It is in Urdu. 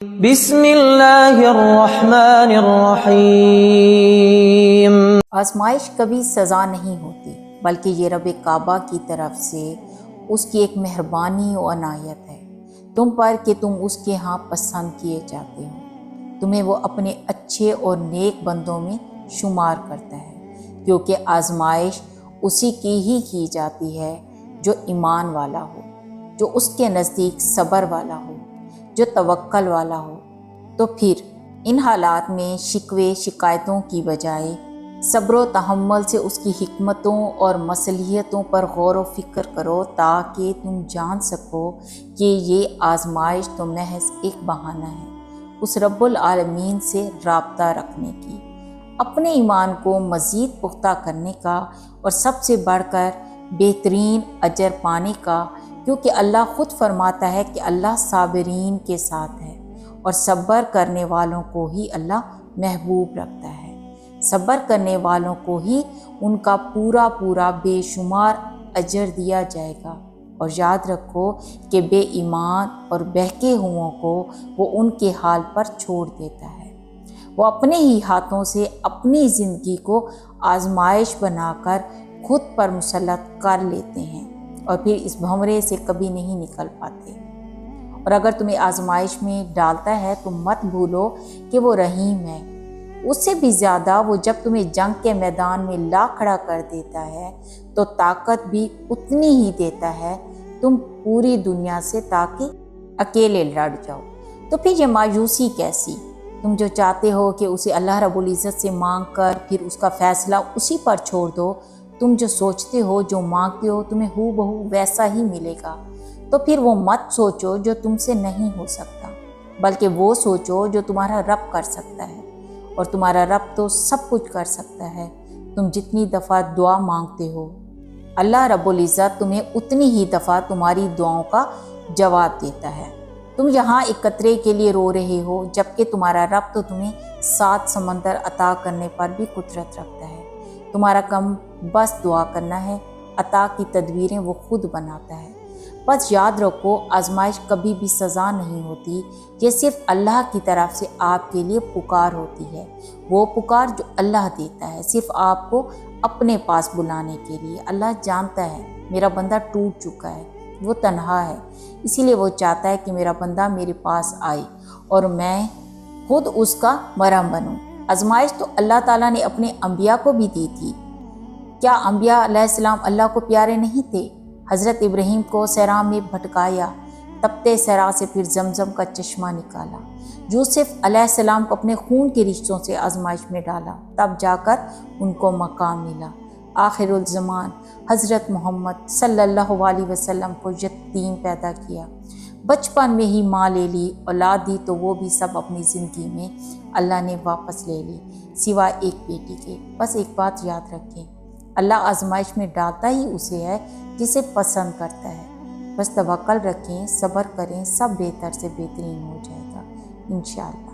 بسم اللہ الرحمن الرحیم۔ آزمائش کبھی سزا نہیں ہوتی، بلکہ یہ رب کعبہ کی طرف سے اس کی ایک مہربانی و عنایت ہے تم پر کہ تم اس کے ہاں پسند کیے جاتے ہو۔ تمہیں وہ اپنے اچھے اور نیک بندوں میں شمار کرتا ہے، کیونکہ آزمائش اسی کی جاتی ہے جو ایمان والا ہو، جو اس کے نزدیک صبر والا ہو، جو توکل والا ہو۔ تو پھر ان حالات میں شکوے شکایتوں کی بجائے صبر و تحمل سے اس کی حکمتوں اور مصلحتوں پر غور و فکر کرو، تاکہ تم جان سکو کہ یہ آزمائش تو محض ایک بہانہ ہے اس رب العالمین سے رابطہ رکھنے کی، اپنے ایمان کو مزید پختہ کرنے کا، اور سب سے بڑھ کر بہترین اجر پانے کا، کیونکہ اللہ خود فرماتا ہے کہ اللہ صابرین کے ساتھ ہے، اور صبر کرنے والوں کو ہی اللہ محبوب رکھتا ہے۔ صبر کرنے والوں کو ہی ان کا پورا بے شمار اجر دیا جائے گا۔ اور یاد رکھو کہ بے ایمان اور بہکے ہوئوں کو وہ ان کے حال پر چھوڑ دیتا ہے۔ وہ اپنے ہی ہاتھوں سے اپنی زندگی کو آزمائش بنا کر خود پر مسلط کر لیتے ہیں، اور پھر اس بھنورے سے کبھی نہیں نکل پاتے۔ اور اگر تمہیں آزمائش میں ڈالتا ہے تو مت بھولو کہ وہ رحیم ہے، اس سے بھی زیادہ وہ جب تمہیں جنگ کے میدان میں لا کھڑا کر دیتا ہے تو طاقت بھی اتنی ہی دیتا ہے تم پوری دنیا سے تاکہ اکیلے لڑ جاؤ۔ تو پھر یہ مایوسی کیسی؟ تم جو چاہتے ہو کہ اسے اللہ رب العزت سے مانگ کر پھر اس کا فیصلہ اسی پر چھوڑ دو، تم جو سوچتے ہو جو مانگتے ہو تمہیں ہو بہو ویسا ہی ملے گا، تو پھر وہ مت سوچو جو تم سے نہیں ہو سکتا، بلکہ وہ سوچو جو تمہارا رب کر سکتا ہے، اور تمہارا رب تو سب کچھ کر سکتا ہے۔ تم جتنی دفعہ دعا مانگتے ہو اللہ رب العزت تمہیں اتنی ہی دفعہ تمہاری دعاؤں کا جواب دیتا ہے۔ تم یہاں ایک قطرے کے لیے رو رہے ہو، جبکہ تمہارا رب تو تمہیں 7 سمندر عطا کرنے پر بھی قدرت رکھتا ہے۔ تمہارا کم بس دعا کرنا ہے، عطا کی تدبیریں وہ خود بناتا ہے۔ بس یاد رکھو آزمائش کبھی بھی سزا نہیں ہوتی، یہ صرف اللہ کی طرف سے آپ کے لیے پکار ہوتی ہے، وہ پکار جو اللہ دیتا ہے صرف آپ کو اپنے پاس بلانے کے لیے۔ اللہ جانتا ہے میرا بندہ ٹوٹ چکا ہے، وہ تنہا ہے، اسی لیے وہ چاہتا ہے کہ میرا بندہ میرے پاس آئے اور میں خود اس کا مرہم بنوں۔ آزمائش تو اللہ تعالیٰ نے اپنے انبیاء کو بھی دی تھی۔ کیا انبیاء علیہ السلام اللہ کو پیارے نہیں تھے؟ حضرت ابراہیم کو صحرا میں بھٹکایا، تپتے صحرا سے پھر زمزم کا چشمہ نکالا۔ یوسف علیہ السلام کو اپنے خون کے رشتوں سے آزمائش میں ڈالا، تب جا کر ان کو مقام ملا۔ آخر الزمان حضرت محمد صلی اللہ علیہ وسلم کو یتیم پیدا کیا، بچپن میں ہی ماں لے لی، اولاد دی تو وہ بھی سب اپنی زندگی میں اللہ نے واپس لے لی سوائے ایک بیٹی کے۔ بس ایک بات یاد رکھیں، اللہ آزمائش میں ڈالتا ہی اسے ہے جسے پسند کرتا ہے۔ بس توکل رکھیں، صبر کریں، سب بہتر سے بہترین ہو جائے گا انشاءاللہ۔